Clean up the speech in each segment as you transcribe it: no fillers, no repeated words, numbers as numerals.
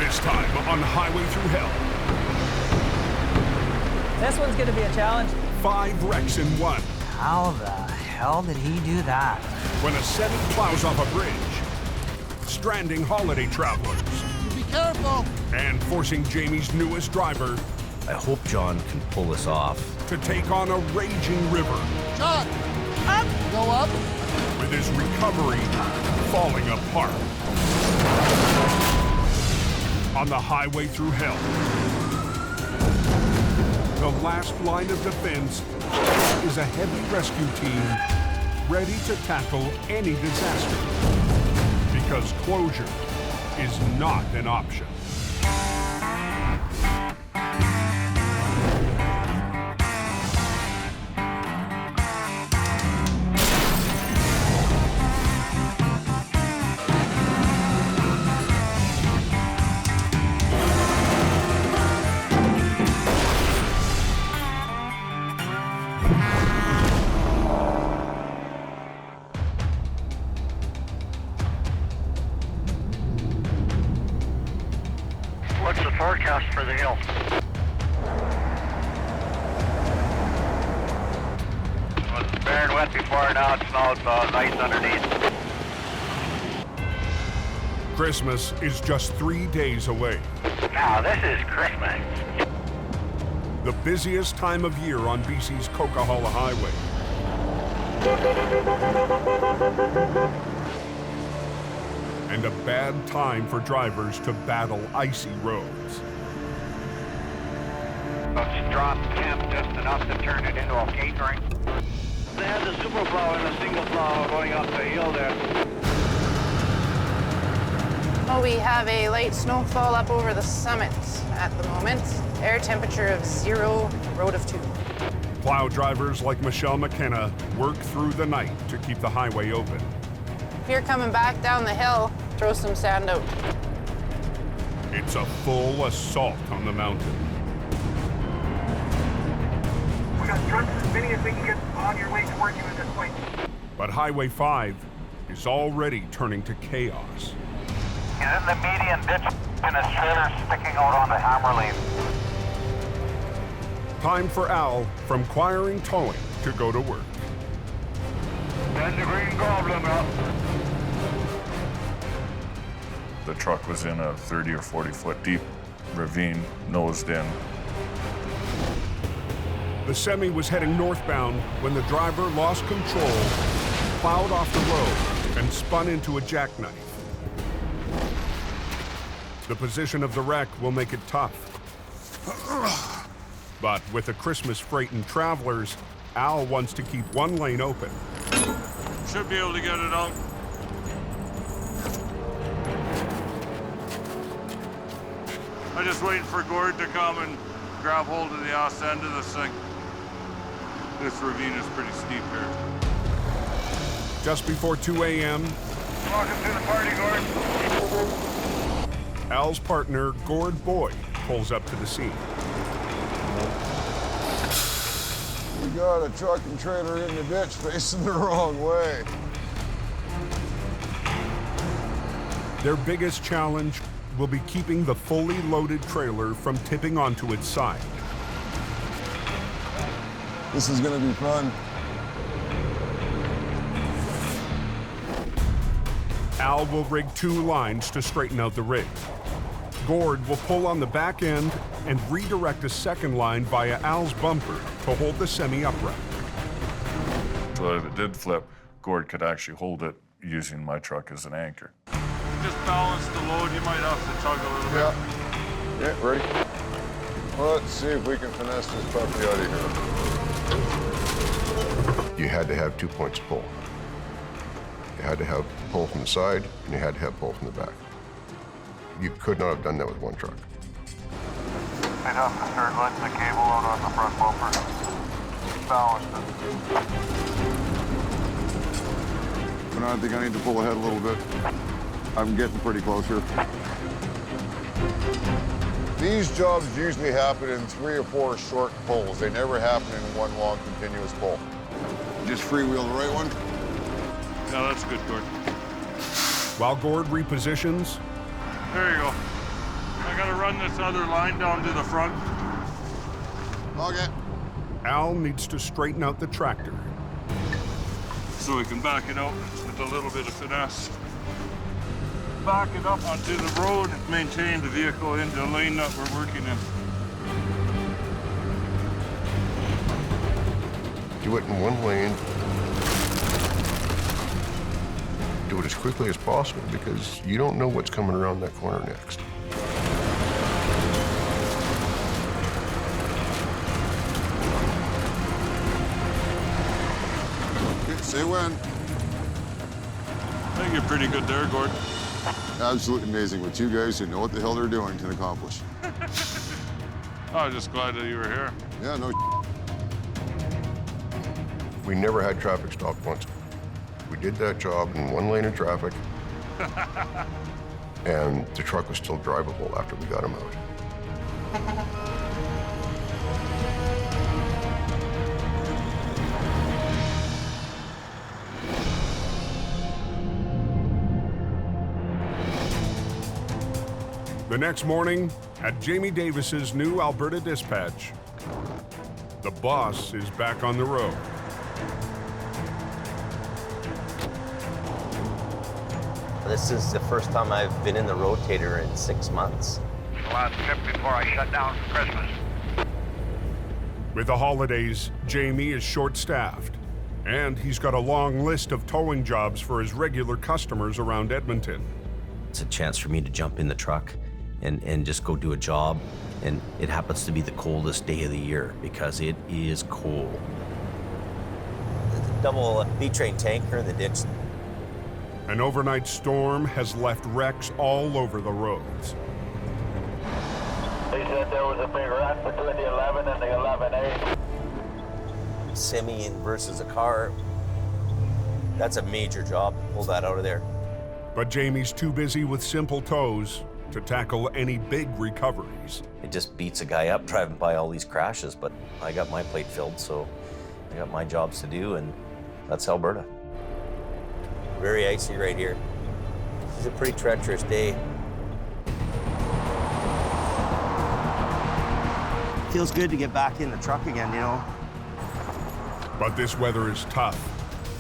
This time on Highway Thru Hell. This one's gonna be a challenge. 5 wrecks in one. How the hell did he do that? When a semi plows off a bridge, stranding holiday travelers. Be careful! And forcing Jamie's newest driver I hope John can pull this off. to take on a raging river. John! Up! Go up! With his recovery falling apart. On the Highway Thru Hell. The last line of defense is a heavy rescue team ready to tackle any disaster. Because closure is not an option. What's the forecast for the hill? It was bare and wet before, now it snows, so it's ice underneath. Christmas is just 3 days away. Now, this is Christmas. The busiest time of year on BC's Coquihalla Highway. And a bad time for drivers to battle icy roads. It's dropped temp just enough to turn it into a catering. They had the super plow and the single plow going up the hill there. Well, we have a light snowfall up over the summit at the moment. Air temperature of 0, road of 2. Plow drivers like Michelle McKenna work through the night to keep the highway open. If you're coming back down the hill, throw some sand out. It's a full assault on the mountain. We got trucks as many as we can get on your way towards you at this point. But Highway 5 is already turning to chaos. He's in the median ditch and his trailer sticking out on the hammer lane. Time for Al from Quiring Towing to go to work. Send the green goblin up. The truck was in a 30 or 40 foot deep ravine, nosed in. The semi was heading northbound when the driver lost control, plowed off the road, and spun into a jackknife. The position of the wreck will make it tough. But with the Christmas freightened travelers, Al wants to keep one lane open. Should be able to get it out. I'm just waiting for Gord to come and grab hold of the ass end of this thing. This ravine is pretty steep here. Just before 2 a.m., Welcome to the party, Gordon. Al's partner, Gord Boyd, pulls up to the scene. We got a truck and trailer in the ditch facing the wrong way. Their biggest challenge will be keeping the fully loaded trailer from tipping onto its side. This is gonna be fun. Al will rig 2 lines to straighten out the rig. Gord will pull on the back end and redirect a second line via Al's bumper to hold the semi upright. So if it did flip, Gord could actually hold it using my truck as an anchor. Just balance the load, you might have to tug a little bit. Yeah, ready? Let's see if we can finesse this puppy out of here. You had to have 2 points pull. You had to have pull from the side, and you had to have pull from the back. You could not have done that with one truck. Pick up the third length of the cable out on the front bumper. Balanced it. But I think I need to pull ahead a little bit. I'm getting pretty close here. These jobs usually happen in 3 or 4 short pulls. They never happen in one long continuous pull. Just freewheel the right one. No, that's good, Gord. While Gord repositions, There you go. run this other line down to the front? Okay. Al needs to straighten out the tractor. So we can back it out with a little bit of finesse. Back it up onto the road, maintain the vehicle in the lane that we're working in. Do it in one lane. Do it as quickly as possible because you don't know what's coming around that corner next. Okay, say when. I think you're pretty good there, Gord. Absolutely amazing what you guys who know what the hell they're doing can accomplish. I'm just glad that you were here. Yeah, no. We never had traffic stopped once. We did that job in one lane of traffic, and the truck was still drivable after we got him out. The next morning, at Jamie Davis's new Alberta dispatch, the boss is back on the road. This is the first time I've been in the rotator in 6 months. The last trip before I shut down for Christmas. With the holidays, Jamie is short-staffed, and he's got a long list of towing jobs for his regular customers around Edmonton. It's a chance for me to jump in the truck and just go do a job. And it happens to be the coldest day of the year because it is cold. Double B-train tanker in the ditch. An overnight storm has left wrecks all over the roads. They said there was a big wreck between the 11 and the 11A. Semi versus a car. That's a major job to pull that out of there. But Jamie's too busy with simple tows to tackle any big recoveries. It just beats a guy up driving by all these crashes, but I got my plate filled, so I got my jobs to do, and that's Alberta. Very icy right here. It's a pretty treacherous day. Feels good to get back in the truck again, you know. But this weather is tough,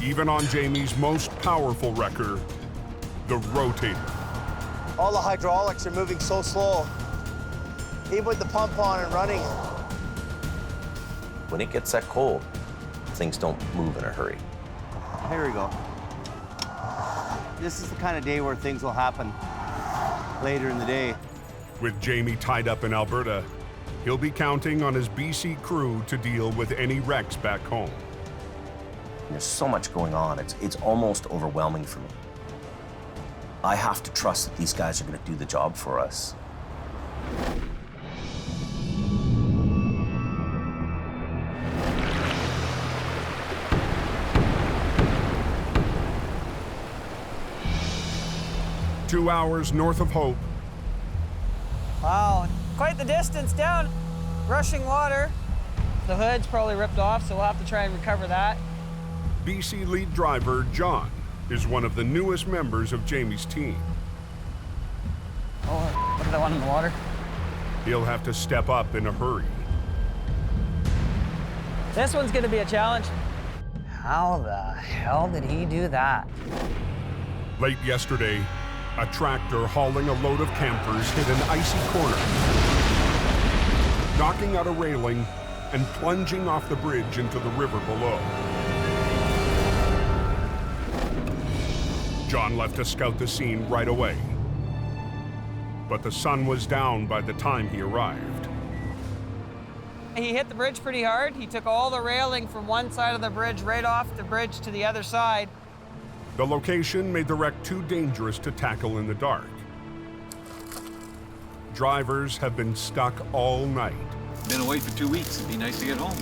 even on Jamie's most powerful wrecker, the rotator. All the hydraulics are moving so slow. Even with the pump on and running. When it gets that cold, things don't move in a hurry. Here we go. This is the kind of day where things will happen later in the day. With Jamie tied up in Alberta, he'll be counting on his BC crew to deal with any wrecks back home. There's so much going on, it's almost overwhelming for me. I have to trust that these guys are going to do the job for us. Two hours north of Hope. Wow, quite the distance down. Rushing water. The hood's probably ripped off, so we'll have to try and recover that. BC lead driver John is one of the newest members of Jamie's team. Oh, look at that one in the water. He'll have to step up in a hurry. This one's gonna be a challenge. How the hell did he do that? Late yesterday, a tractor hauling a load of campers hit an icy corner, knocking out a railing and plunging off the bridge into the river below. John left to scout the scene right away, but the sun was down by the time he arrived. He hit the bridge pretty hard. He took all the railing from one side of the bridge right off the bridge to the other side. The location made the wreck too dangerous to tackle in the dark. Drivers have been stuck all night. Been away for 2 weeks. It'd be nice to get home.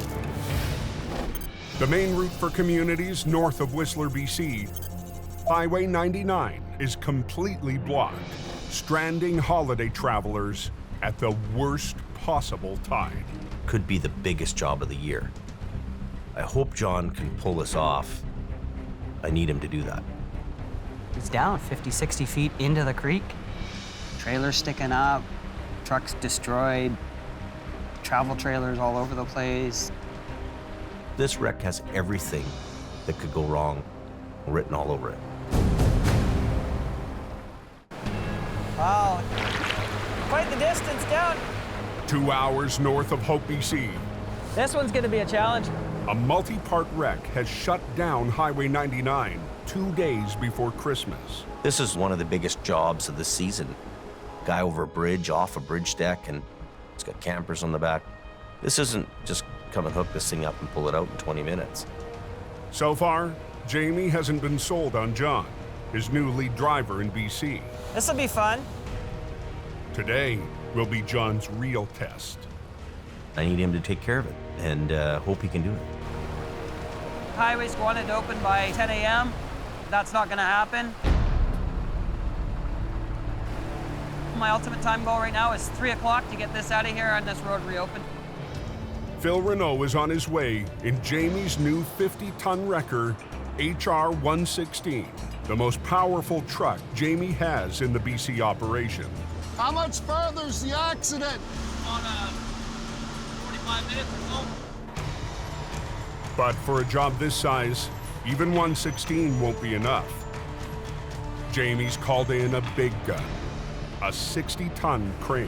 The main route for communities north of Whistler, BC, Highway 99, is completely blocked, stranding holiday travelers at the worst possible time. Could be the biggest job of the year. I hope John can pull this off. I need him to do that. He's down 50, 60 feet into the creek. Trailer sticking up. Trucks destroyed, travel trailers all over the place. This wreck has everything that could go wrong written all over it. Wow, quite the distance down. 2 hours north of Hope, BC. This one's gonna be a challenge. A multi-part wreck has shut down Highway 99 2 days before Christmas. This is one of the biggest jobs of the season. Guy over a bridge, off a bridge deck, and it's got campers on the back. This isn't just come and hook this thing up and pull it out in 20 minutes. So far, Jamie hasn't been sold on John, his new lead driver in BC. This'll be fun. Today will be John's real test. I need him to take care of it, and hope he can do it. Highway's wanted to open by 10 a.m. That's not gonna happen. My ultimate time goal right now is 3 o'clock to get this out of here and this road reopened. Phil Renault is on his way in Jamie's new 50-ton wrecker, HR 116, the most powerful truck Jamie has in the BC operation. How much further's the accident? On 45 minutes or so. But for a job this size, even 116 won't be enough. Jamie's called in a big gun, a 60-ton crane.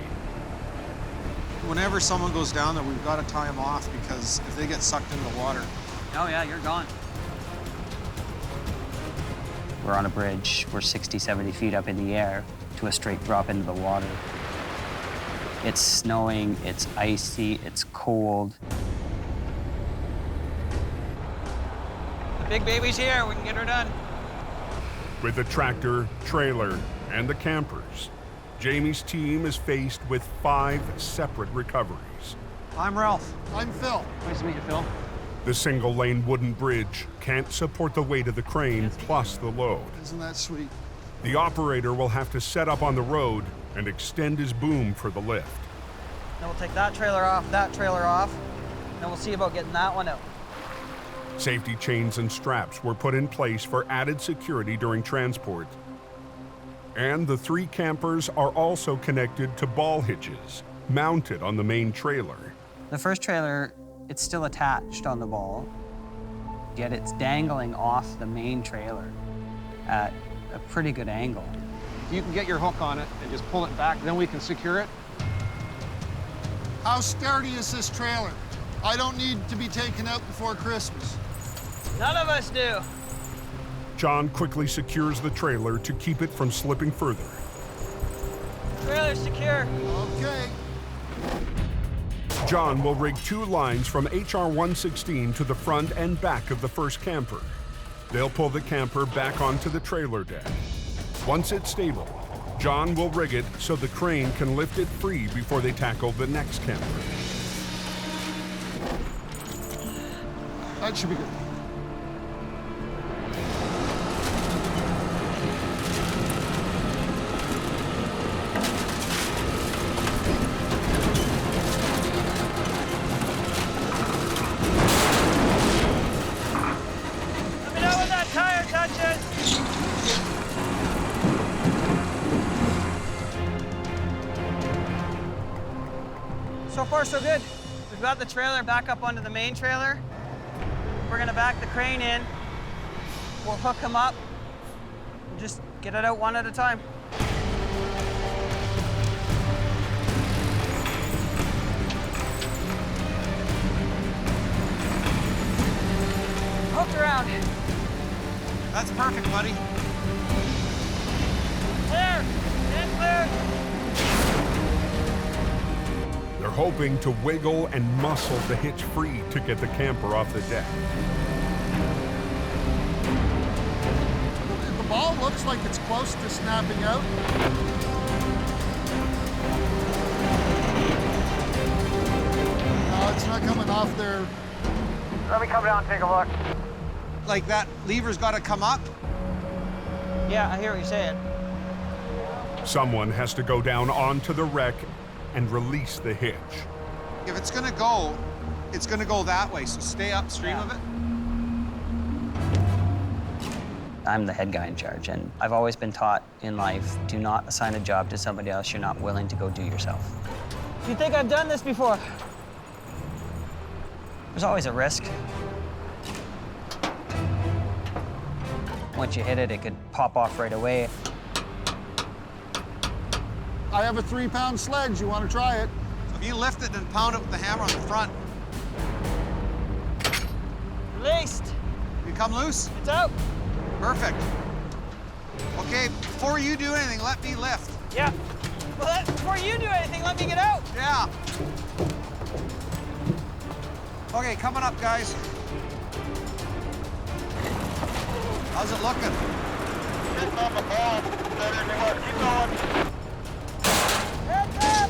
Whenever someone goes down there, we've got to tie them off, because if they get sucked into the water. Oh yeah, you're gone. We're on a bridge. We're 60, 70 feet up in the air to a straight drop into the water. It's snowing, it's icy, it's cold. The big baby's here, we can get her done. With the tractor, trailer, and the campers, Jamie's team is faced with 5 separate recoveries. I'm Ralph. I'm Phil. Nice to meet you, Phil. The single-lane wooden bridge can't support the weight of the crane plus the load. Isn't that sweet? The operator will have to set up on the road and extend his boom for the lift. Then we'll take that trailer off, then we'll see about getting that one out. Safety chains and straps were put in place for added security during transport. And the 3 campers are also connected to ball hitches, mounted on the main trailer. The first trailer, it's still attached on the ball, yet it's dangling off the main trailer at a pretty good angle. You can get your hook on it and just pull it back, then we can secure it. How sturdy is this trailer? I don't need to be taken out before Christmas. None of us do. John quickly secures the trailer to keep it from slipping further. Trailer's secure. Okay. John will rig 2 lines from HR 116 to the front and back of the first camper. They'll pull the camper back onto the trailer deck. Once it's stable, John will rig it so the crane can lift it free before they tackle the next camper. That should be good. Let me know when that tire touches. So far, so good. We've got the trailer back up onto the main trailer. We're gonna back the crane in. We'll hook him up and just get it out one at a time. Hooked around. That's perfect, buddy. Clear! Stand clear! They're hoping to wiggle and muscle the hitch free to get the camper off the deck. The ball looks like it's close to snapping out. No, it's not coming off there. Let me come down and take a look. Like that lever's got to come up. Yeah, I hear what you're saying. Someone has to go down onto the wreck and release the hitch. If it's going to go that way, so stay upstream of it. I'm the head guy in charge, and I've always been taught in life, do not assign a job to somebody else you're not willing to go do yourself. Do you think I've done this before? There's always a risk. Once you hit it, it could pop off right away. I have a 3-pound sledge. You want to try it? If you lift it and pound it with the hammer on the front, Released. you come loose? It's out. Perfect. Okay, before you do anything, let me lift. Yeah. Well, before you do anything, let me get out. Yeah. Okay, coming up, guys. How's it looking? Keep going. Heads up.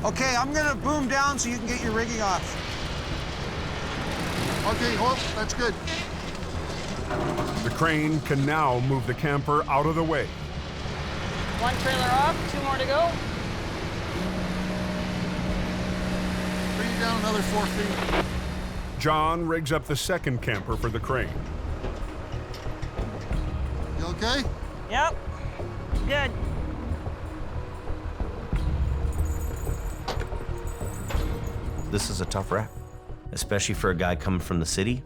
Okay, I'm gonna boom down so you can get your rigging off. Okay, oh, that's good. The crane can now move the camper out of the way. One trailer off, 2 more to go. Bring it down another 4 feet. John rigs up the second camper for the crane. You okay? Yep. Good. This is a tough wreck, especially for a guy coming from the city,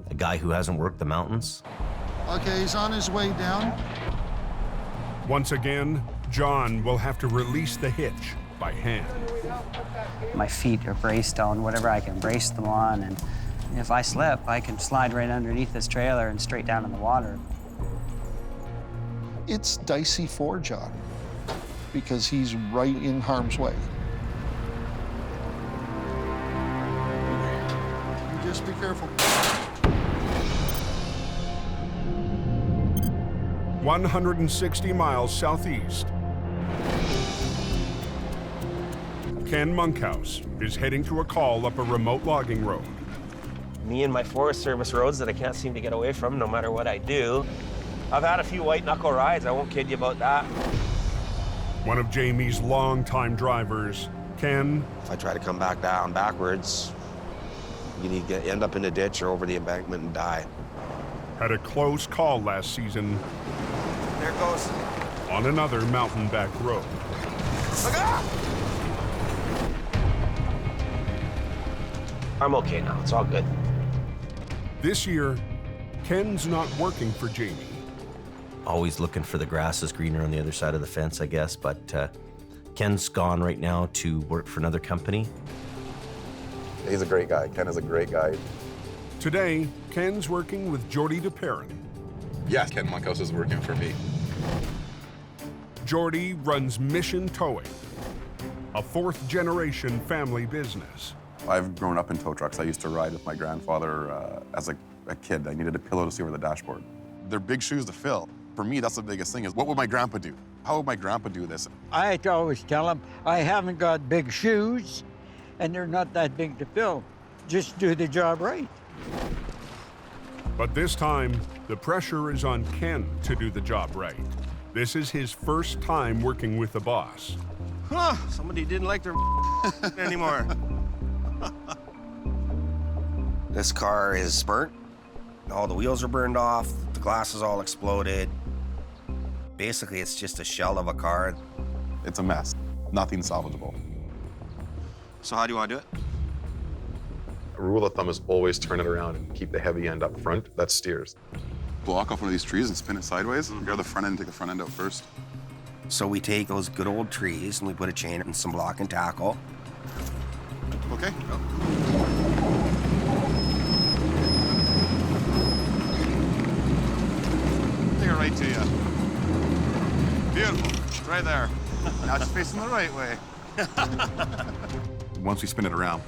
a guy who hasn't worked the mountains. Okay, he's on his way down. Once again, John will have to release the hitch by hand. My feet are braced on whatever I can brace them on, and if I slip, I can slide right underneath this trailer and straight down in the water. It's dicey for John because he's right in harm's way. You just be careful. 160 miles southeast, Ken Monkhouse is heading to a call up a remote logging road. Me and my Forest Service roads that I can't seem to get away from no matter what I do. I've had a few white knuckle rides, I won't kid you about that. One of Jamie's longtime drivers, Ken. If I try to come back down backwards, you need to end up in a ditch or over the embankment and die. Had a close call last season. There it goes. On another mountain back road. Look out! I'm okay now, it's all good. This year, Ken's not working for Jamie. Always looking for the grass is greener on the other side of the fence, I guess, but Ken's gone right now to work for another company. He's a great guy. Ken is a great guy. Today, Ken's working with Jordy DePerrin. Yes, Ken Monkhouse is working for me. Jordy runs Mission Towing, a 4th-generation family business. I've grown up in tow trucks. I used to ride with my grandfather as a kid. I needed a pillow to see over the dashboard. They're big shoes to fill. For me, that's the biggest thing is, what would my grandpa do? How would my grandpa do this? I always tell him, I haven't got big shoes, and they're not that big to fill. Just do the job right. But this time, the pressure is on Ken to do the job right. This is his first time working with the boss. Huh, somebody didn't like their anymore. This car is burnt. All the wheels are burned off. The glass is all exploded. Basically, it's just a shell of a car. It's a mess. Nothing salvageable. So how do you want to do it? A rule of thumb is always turn it around and keep the heavy end up front. That steers. Block off one of these trees and spin it sideways. Grab the front end and take the front end out first. So we take those good old trees and we put a chain and some block and tackle. Okay. Go. Take it right to you. Beautiful. It's right there. Now it's facing the right way. Once we spin it around,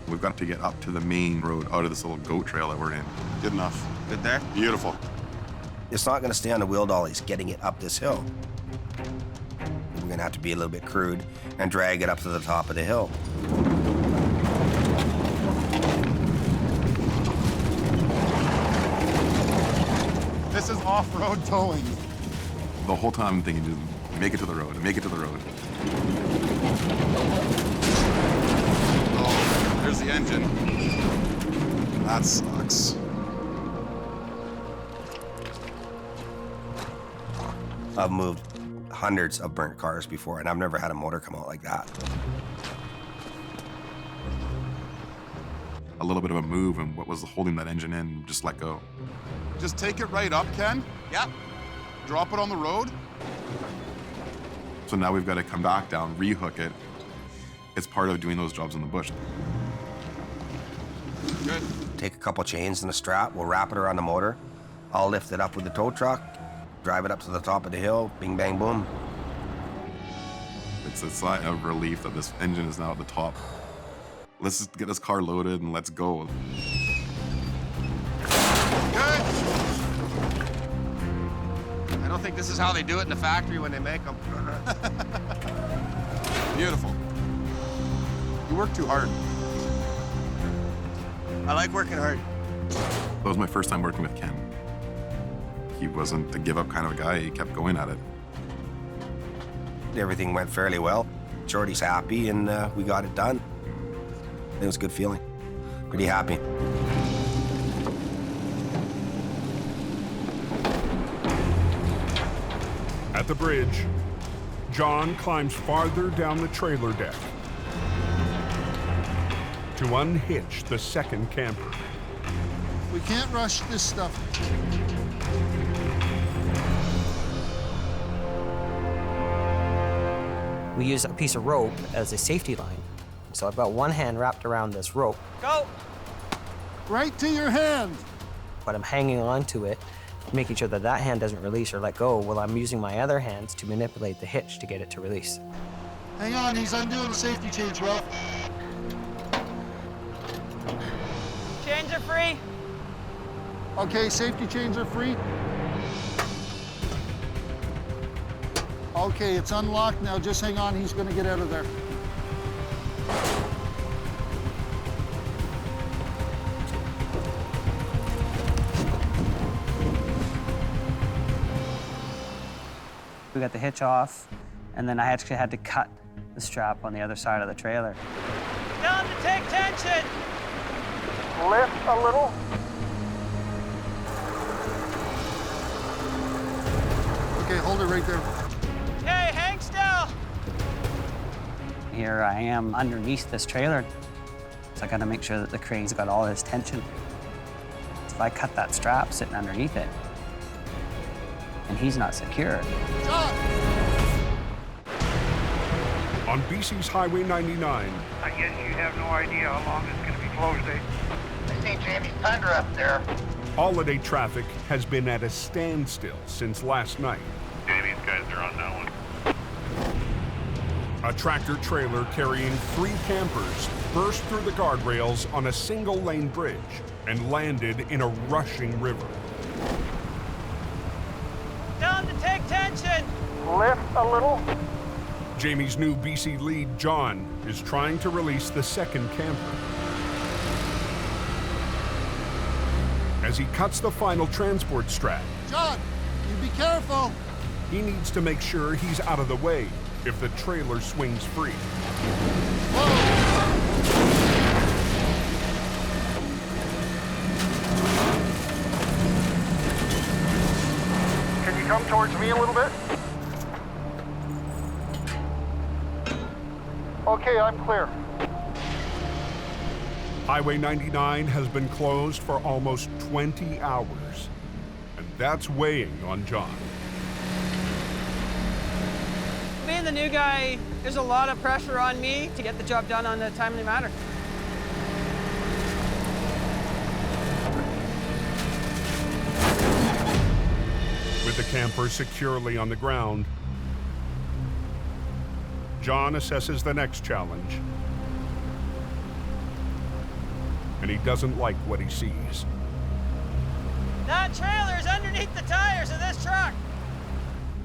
we've got to get up to the main road out of this little goat trail that we're in. Good enough. Good there? Beautiful. It's not going to stay on the wheel dollies getting it up this hill. We're going to have to be a little bit crude and drag it up to the top of the hill. This is off-road towing. The whole time I'm thinking, Make it to the road, make it to the road. Oh, there's the engine. That sucks. I've moved hundreds of burnt cars before, and I've never had a motor come out like that. A little bit of a move, and what was holding that engine in just let go. Just take it right up, Ken. Yeah. Drop it on the road. So now we've got to come back down, rehook it. It's part of doing those jobs in the bush. Good. Take a couple chains and a strap, we'll wrap it around the motor. I'll lift it up with the tow truck, drive it up to the top of the hill, bing, bang, boom. It's a sigh of relief that this engine is now at the top. Let's just get this car loaded and let's go. Good. I don't think this is how they do it in the factory when they make them. Beautiful. You work too hard. I like working hard. That was my first time working with Ken. He wasn't the give-up kind of a guy. He kept going at it. Everything went fairly well. Jordy's happy, and we got it done. It was a good feeling. Pretty happy. At the bridge, John climbs farther down the trailer deck to unhitch the second camper. We can't rush this stuff. We use a piece of rope as a safety line. So I've got one hand wrapped around this rope. Go! Right to your hand. But I'm hanging on to it, making sure that that hand doesn't release or let go while I'm using my other hands to manipulate the hitch to get it to release. Hang on, he's undoing the safety chains, Ralph. Chains are free. Okay, safety chains are free. Okay, it's unlocked now. Just hang on, he's gonna get out of there. We got the hitch off, and then I actually had to cut the strap on the other side of the trailer. Tell him to take tension! Lift a little. Okay, hold it right there. Hey, hang still! Here I am underneath this trailer, so I gotta make sure that the crane's got all this tension. If I cut that strap sitting underneath it, and he's not secure. John! On BC's Highway 99. I guess you have no idea how long it's going to be closed, eh? I see Jamie's Thunder up there. Holiday traffic has been at a standstill since last night. Jamie's guys are on that one. A tractor trailer carrying 3 campers burst through the guardrails on a single-lane bridge and landed in a rushing river. Tell him to take tension! Lift a little. Jamie's new BC lead, John, is trying to release the second camper. As he cuts the final transport strap, John, you be careful. he needs to make sure he's out of the way if the trailer swings free. Can you come towards me a little bit? Okay, I'm clear. Highway 99 has been closed for almost 20 hours, and that's weighing on John. Being the new guy, there's a lot of pressure on me to get the job done on a timely manner. With the camper securely on the ground, John assesses the next challenge, and he doesn't like what he sees. That trailer's underneath the tires of this truck.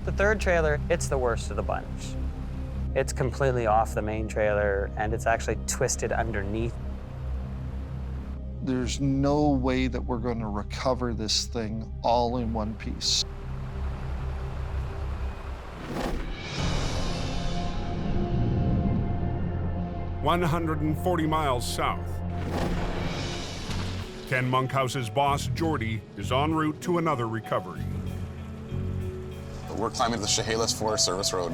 The third trailer, it's the worst of the bunch. It's completely off the main trailer, and it's actually twisted underneath. There's no way that we're going to recover this thing all in one piece. 140 miles south. Ken Monkhouse's boss, Jordy, is en route to another recovery. We're climbing the Chehalis Forest Service Road,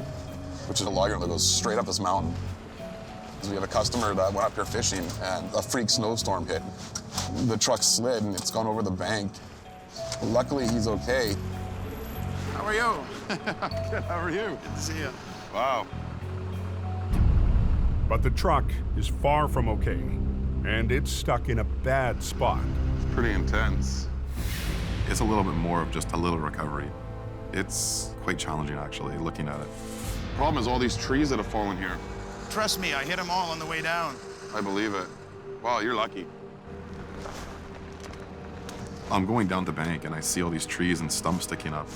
which is a log road that goes straight up this mountain. We have a customer that went up here fishing, and a freak snowstorm hit. The truck slid, and it's gone over the bank. Luckily, he's okay. How are you? Good, how are you? Good to see you. Wow. But the truck is far from okay, and it's stuck in a bad spot. It's pretty intense. It's a little bit more of just a little recovery. It's quite challenging, actually, looking at it. The problem is all these trees that have fallen here. Trust me, I hit them all on the way down. I believe it. Wow, you're lucky. I'm going down the bank and I see all these trees and stumps sticking up.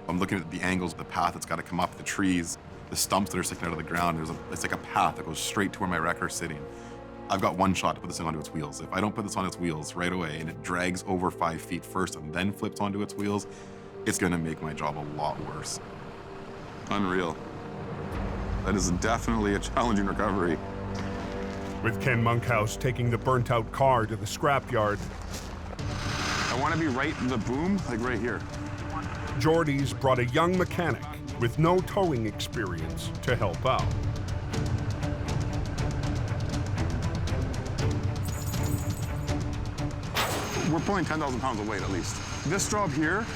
I'm looking at the angles of the path that's got to come up, the trees, the stumps that are sticking out of the ground. It's like a path that goes straight to where my wrecker's sitting. I've got one shot to put this thing onto its wheels. If I don't put this on its wheels right away and it drags over 5 feet first and then flips onto its wheels, it's gonna make my job a lot worse. Unreal. That is definitely a challenging recovery. With Ken Monkhouse taking the burnt-out car to the scrapyard. I want to be right in the boom, like right here. Jordy's brought a young mechanic with no towing experience to help out. We're pulling 10,000 pounds of weight at least. This job here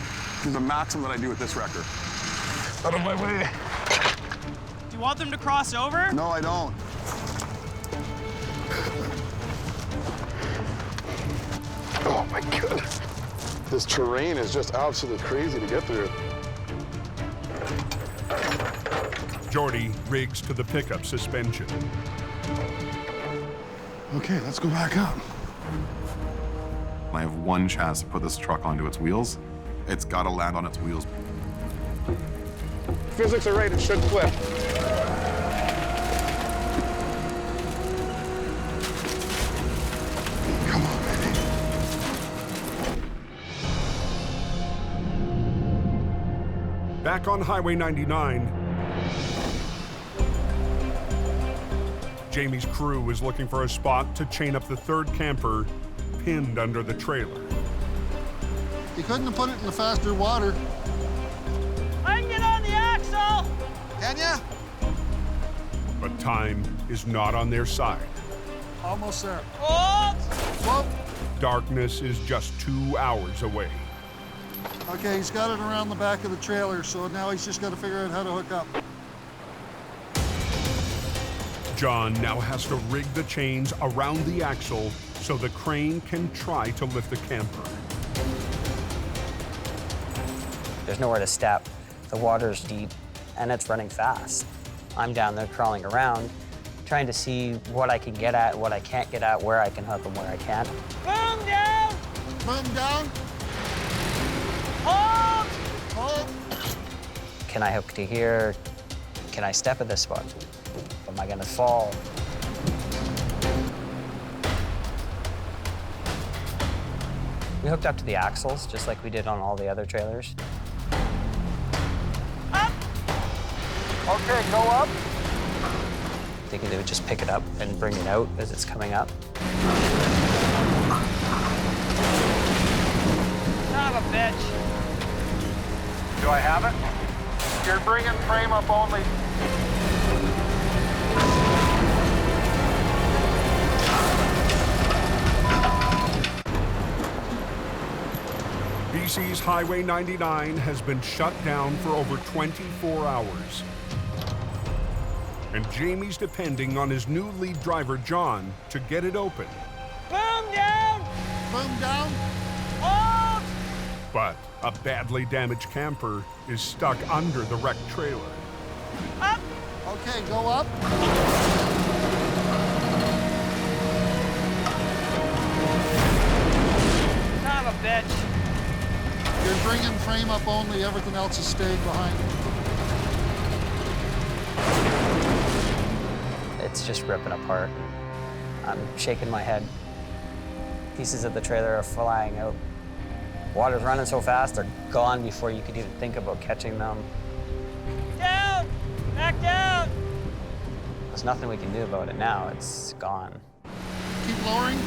is the maximum that I do with this wrecker. Out of my way. Do you want them to cross over? No, I don't. Oh my goodness. This terrain is just absolutely crazy to get through. Jordy rigs to the pickup suspension. Okay, let's go back up. I have one chance to put this truck onto its wheels. It's got to land on its wheels. Physics are right, it should flip. Come on, baby. Back on Highway 99, Jamie's crew is looking for a spot to chain up the third camper pinned under the trailer. You couldn't have put it in the faster water. I can get on the axle! Can ya? But time is not on their side. Almost there. Oh! Whoa. Darkness is just 2 hours away. Okay, he's got it around the back of the trailer, so now he's just got to figure out how to hook up. John now has to rig the chains around the axle so the crane can try to lift the camper. There's nowhere to step. The water's deep and it's running fast. I'm down there crawling around, trying to see what I can get at, what I can't get at, where I can hook and where I can't. Boom down! Boom down! Hold! Hold! Can I hook to here? Can I step at this spot? Am I gonna fall? We hooked up to the axles, just like we did on all the other trailers. Up! Okay, go up. Thinking they would just pick it up and bring it out as it's coming up. Son of a bitch. Do I have it? You're bringing frame up only. BC's Highway 99 has been shut down for over 24 hours. And Jamie's depending on his new lead driver, John, to get it open. Boom down! Boom down! Hold! But a badly damaged camper is stuck under the wrecked trailer. Up! Okay, go up. Son of a bitch. You're bringing frame up only, everything else is staying behind. It's just ripping apart. I'm shaking my head. Pieces of the trailer are flying out. Water's running so fast, they're gone before you could even think about catching them. Down! back down. There's nothing we can do about it now. It's gone. Keep lowering.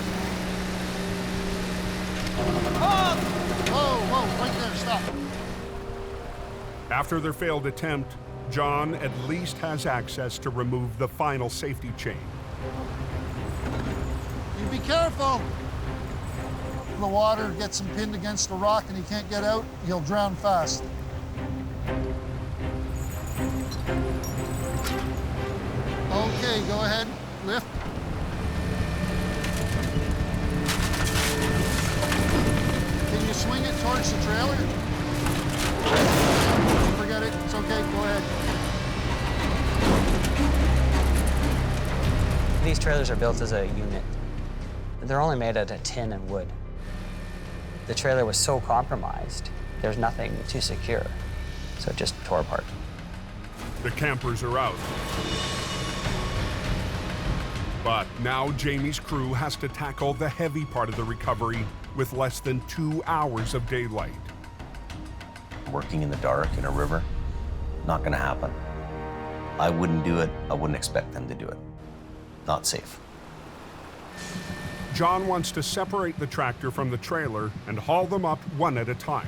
Oh! Whoa, right there, stop. After their failed attempt, John at least has access to remove the final safety chain. You be careful. If the water gets him pinned against a rock and he can't get out, he'll drown fast. Okay, go ahead, lift. Can you swing it towards the trailer? Forget it, it's okay, go ahead. These trailers are built as a unit. They're only made out of tin and wood. The trailer was so compromised, there's nothing to secure, so it just tore apart. The campers are out. But now Jamie's crew has to tackle the heavy part of the recovery with less than 2 hours of daylight. Working in the dark in a river, not gonna happen. I wouldn't do it. I wouldn't expect them to do it. Not safe. John wants to separate the tractor from the trailer and haul them up one at a time.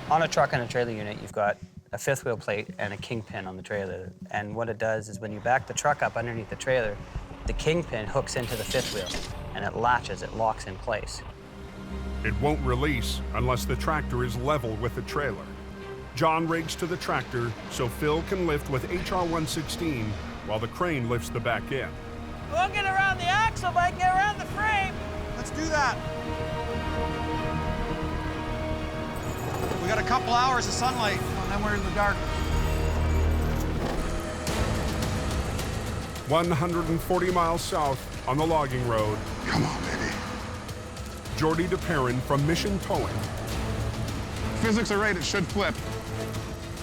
On a truck and a trailer unit, you've got a fifth wheel plate and a Kingpin on the trailer. And what it does is when you back the truck up underneath the trailer, the Kingpin hooks into the fifth wheel and it latches, it locks in place. It won't release unless the tractor is level with the trailer. John rigs to the tractor so Phil can lift with HR-116 while the crane lifts the back end. We'll get around the axle, but I can get around the frame. Let's do that. We got a couple hours of sunlight, and then we're in the dark. 140 miles south on the logging road. Come on, baby. Jordy DePerrin from Mission Towing Physics are right, it should flip.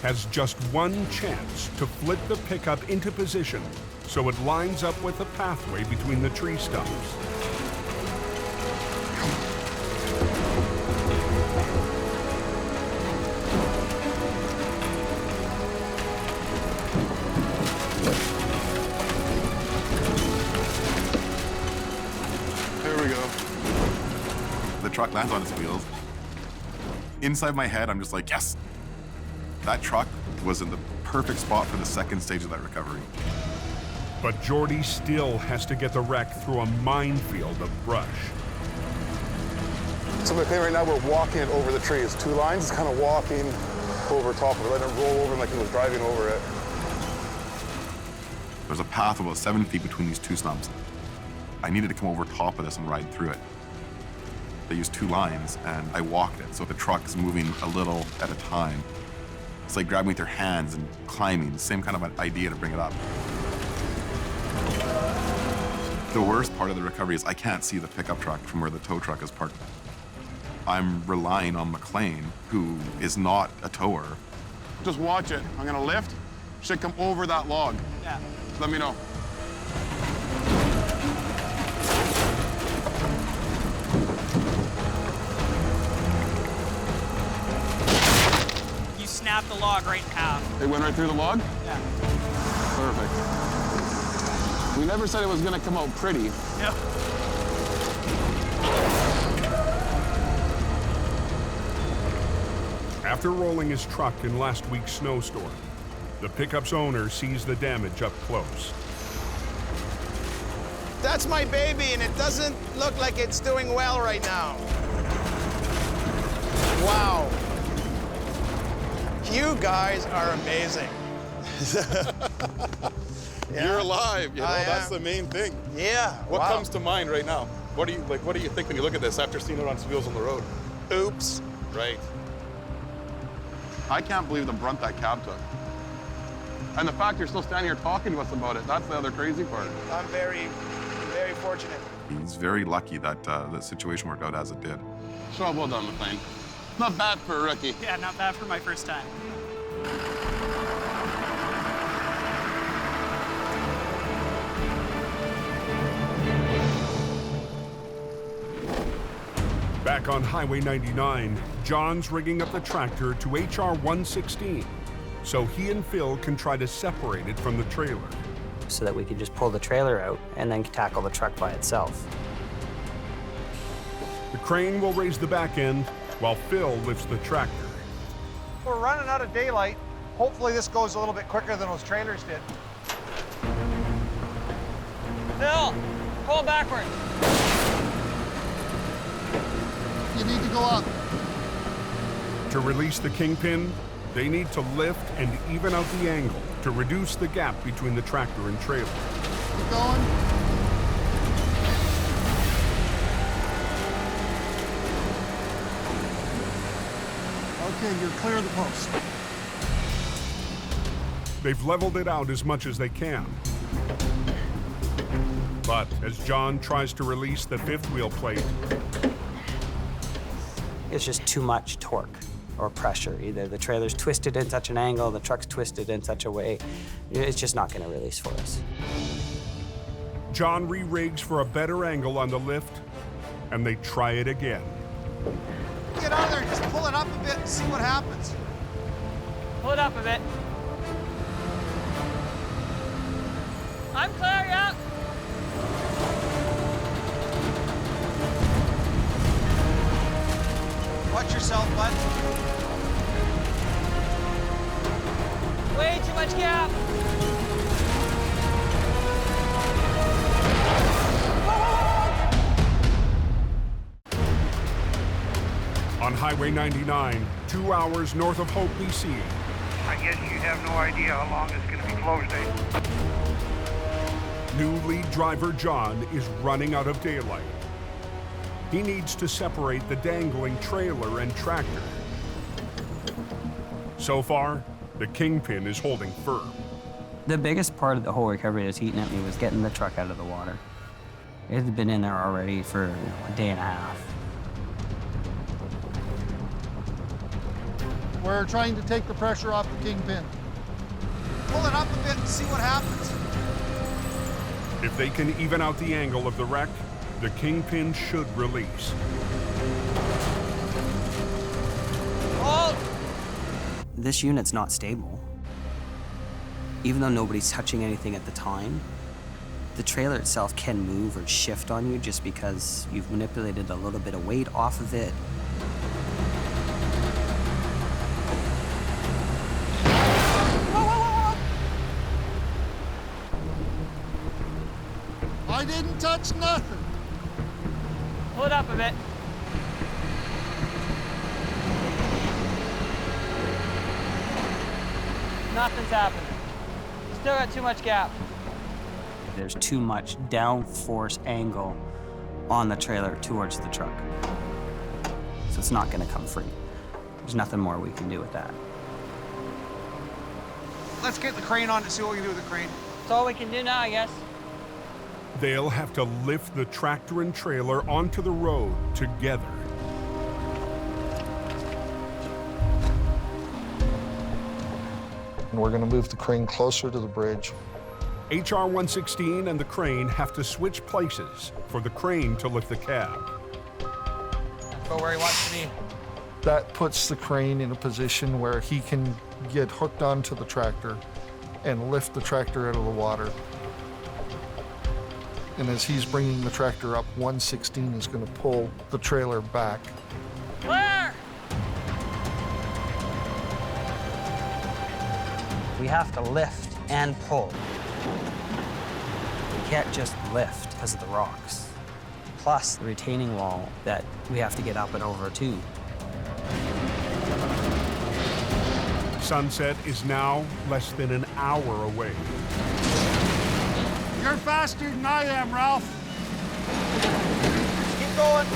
has just one chance to flip the pickup into position so it lines up with the pathway between the tree stumps. There we go. The truck lands on its wheels. Inside my head, I'm just like, yes! That truck was in the perfect spot for the second stage of that recovery. But Jordy still has to get the wreck through a minefield of brush. So the thing right now, we're walking it over the tree. It's two lines. It's kind of walking over top of it, letting it roll over like it was driving over it. There's a path about 7 feet between these two stumps. I needed to come over top of this and ride through it. They used two lines, and I walked it, so the truck's moving a little at a time. It's like grabbing with your hands and climbing, the same kind of an idea to bring it up. The worst part of the recovery is I can't see the pickup truck from where the tow truck is parked. I'm relying on McLean, who is not a tower. Just watch it. I'm gonna lift. Should come over that log. Yeah. Let me know. You snapped the log right in half. It went right through the log? Yeah. Perfect. We never said it was gonna come out pretty. Yep. After rolling his truck in last week's snowstorm, the pickup's owner sees the damage up close. That's my baby, and it doesn't look like it's doing well right now. Wow. You guys are amazing. Yeah. You're alive, you know, that's the main thing. Yeah. What wow. comes to mind right now? What do you think when you look at this after seeing it on wheels on the road? Oops. Right. I can't believe the brunt that cab took. And the fact you're still standing here talking to us about it, that's the other crazy part. I'm very, very fortunate. He's very lucky that the situation worked out as it did. So well done, McLean. Not bad for a rookie. Yeah, not bad for my first time. Back on Highway 99, John's rigging up the tractor to HR-116. so he and Phil can try to separate it from the trailer. So that we can just pull the trailer out and then tackle the truck by itself. The crane will raise the back end while Phil lifts the tractor. We're running out of daylight. Hopefully this goes a little bit quicker than those trailers did. Phil, pull backwards. You need to go up. To release the Kingpin, they need to lift and even out the angle to reduce the gap between the tractor and trailer. Keep going. Okay, you're clear of the post. They've leveled it out as much as they can. But as John tries to release the fifth wheel plate, It's just too much torque or pressure. Either the trailer's twisted in such an angle, the truck's twisted in such a way, it's just not gonna release for us. John re-rigs for a better angle on the lift, and they try it again. Get out of there, just pull it up a bit and see what happens. Pull it up a bit. I'm clear, yeah. Watch yourself, bud. Way too much gap. On Highway 99, 2 hours north of Hope, BC. I guess you have no idea how long it's going to be closed, eh? New lead driver John is running out of daylight. He needs to separate the dangling trailer and tractor. So far, the Kingpin is holding firm. The biggest part of the whole recovery that was eating at me was getting the truck out of the water. It had been in there already for a day and a half. We're trying to take the pressure off the Kingpin. Pull it up a bit and see what happens. If they can even out the angle of the wreck, the Kingpin should release. Hold. This unit's not stable. Even though nobody's touching anything at the time, the trailer itself can move or shift on you just because you've manipulated a little bit of weight off of it. I didn't touch nothing. Pull it up a bit. Nothing's happening. Still got too much gap. There's too much downforce angle on the trailer towards the truck. So it's not gonna come free. There's nothing more we can do with that. Let's get the crane on and see what we can do with the crane. That's all we can do now, I guess. They'll have to lift the tractor and trailer onto the road together. And we're going to move the crane closer to the bridge. HR 116 and the crane have to switch places for the crane to lift the cab. Go where he wants to be. That puts the crane in a position where he can get hooked onto the tractor and lift the tractor out of the water. And as he's bringing the tractor up, 116 is going to pull the trailer back. Clear! We have to lift and pull. We can't just lift because of the rocks. Plus the retaining wall that we have to get up and over too. Sunset is now less than an hour away. You're faster than I am, Ralph. Keep going.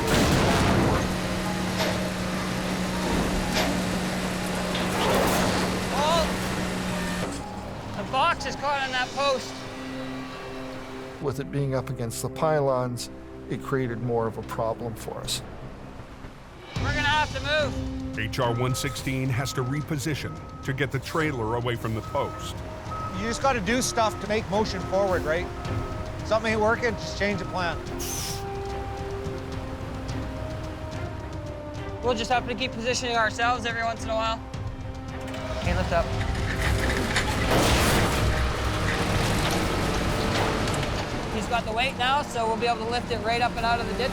Hold. The box is caught on that post. With it being up against the pylons, it created more of a problem for us. We're gonna have to move. HR 116 has to reposition to get the trailer away from the post. You just got to do stuff to make motion forward, right? Something ain't working, just change the plan. We'll just have to keep positioning ourselves every once in a while. Okay, lift up. got the weight now, so we'll be able to lift it right up and out of the ditch.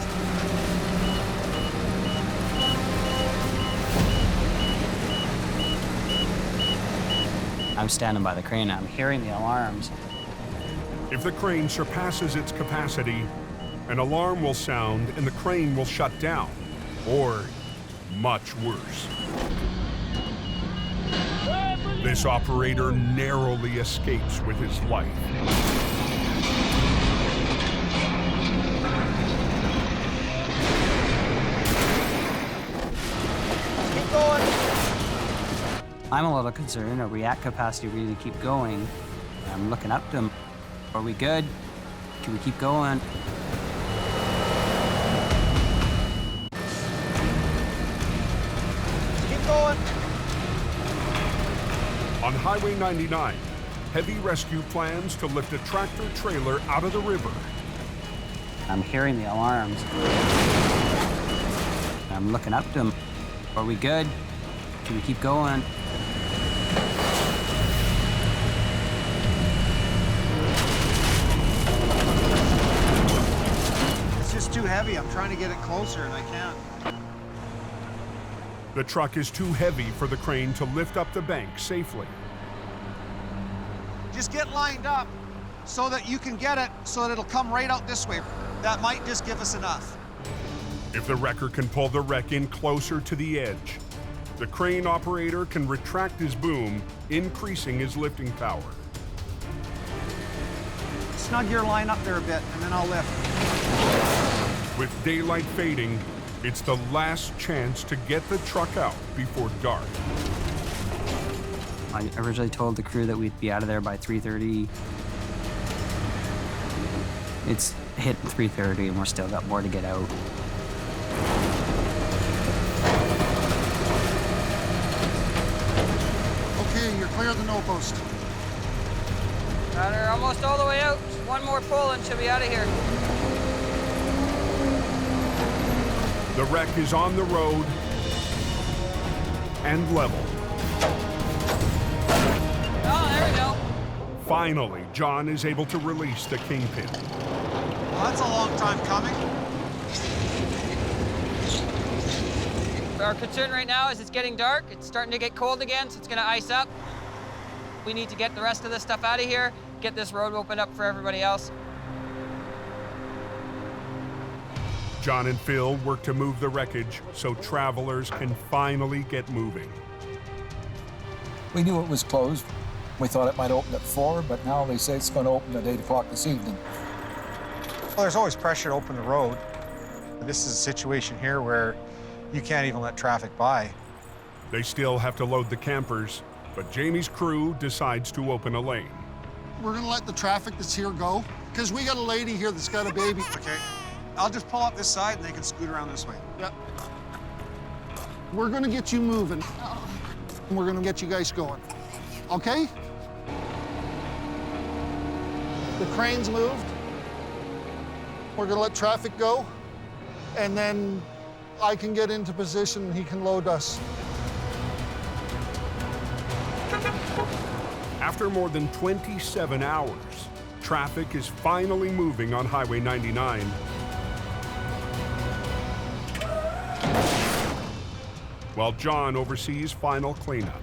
I'm standing by the crane. I'm hearing the alarms. If the crane surpasses its capacity, an alarm will sound and the crane will shut down, or much worse. This operator narrowly escapes with his life. Keep going. I'm a little concerned. Are we at capacity really to keep going? I'm looking up to him. Are we good? Can we keep going? Keep going. On Highway 99, heavy rescue plans to lift a tractor trailer out of the river. I'm hearing the alarms. I'm looking up to him. Are we good? Can we keep going? It's just too heavy. I'm trying to get it closer and I can't. The truck is too heavy for the crane to lift up the bank safely. Just get lined up so that you can get it so that it'll come right out this way. That might just give us enough. If the wrecker can pull the wreck in closer to the edge, the crane operator can retract his boom, increasing his lifting power. Snug your line up there a bit, and then I'll lift. With daylight fading, it's the last chance to get the truck out before dark. I originally told the crew that we'd be out of there by 3:30. It's hit 3:30 and we're still got more to get out. Okay, you're clear of the no post. Got her almost all the way out. Just one more pull and she'll be out of here. The wreck is on the road and level. Oh, there we go. Finally, John is able to release the Kingpin. Well, that's a long time coming. Our concern right now is it's getting dark. It's starting to get cold again, so it's going to ice up. We need to get the rest of this stuff out of here, get this road opened up for everybody else. John and Phil work to move the wreckage so travelers can finally get moving. We knew it was closed. We thought it might open at 4, but now they say it's going to open at 8 o'clock this evening. Well, there's always pressure to open the road. This is a situation here where you can't even let traffic by. They still have to load the campers, but Jamie's crew decides to open a lane. We're gonna let the traffic that's here go, because we got a lady here that's got a baby. Okay. I'll just pull up this side and they can scoot around this way. Yep. We're gonna get you moving. We're gonna get you guys going. Okay? The crane's moved. We're gonna let traffic go, and then I can get into position and he can load us. After more than 27 hours, traffic is finally moving on Highway 99. While John oversees final cleanup.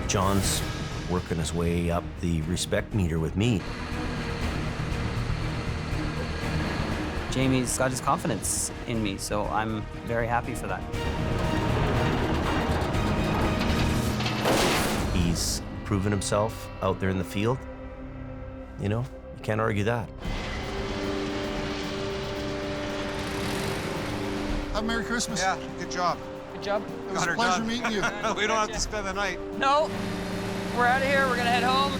John's working his way up the respect meter with me. Jamie's got his confidence in me, so I'm very happy for that. He's proven himself out there in the field. You know, you can't argue that. Have a Merry Christmas. Yeah, good job. Good job. It was a pleasure meeting you. We don't have to spend the night. No, we're out of here. We're gonna head home.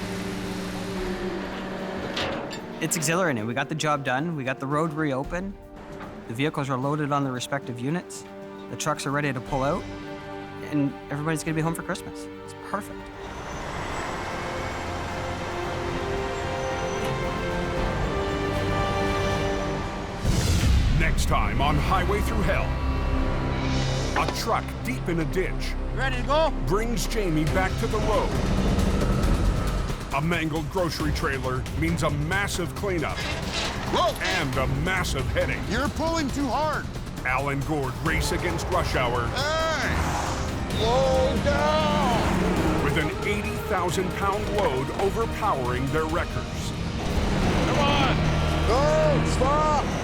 It's exhilarating. We got the job done. We got the road reopened. The vehicles are loaded on the respective units. The trucks are ready to pull out. And everybody's gonna be home for Christmas. It's perfect. Next time on Highway Thru Hell, a truck deep in a ditch Ready to go? brings Jamie back to the road. A mangled grocery trailer means a massive cleanup and a massive headache. You're pulling too hard. Al and Gord race against rush hour. Hey! Slow down! With an 80,000-pound load overpowering their wreckers. Come on! Go! Stop!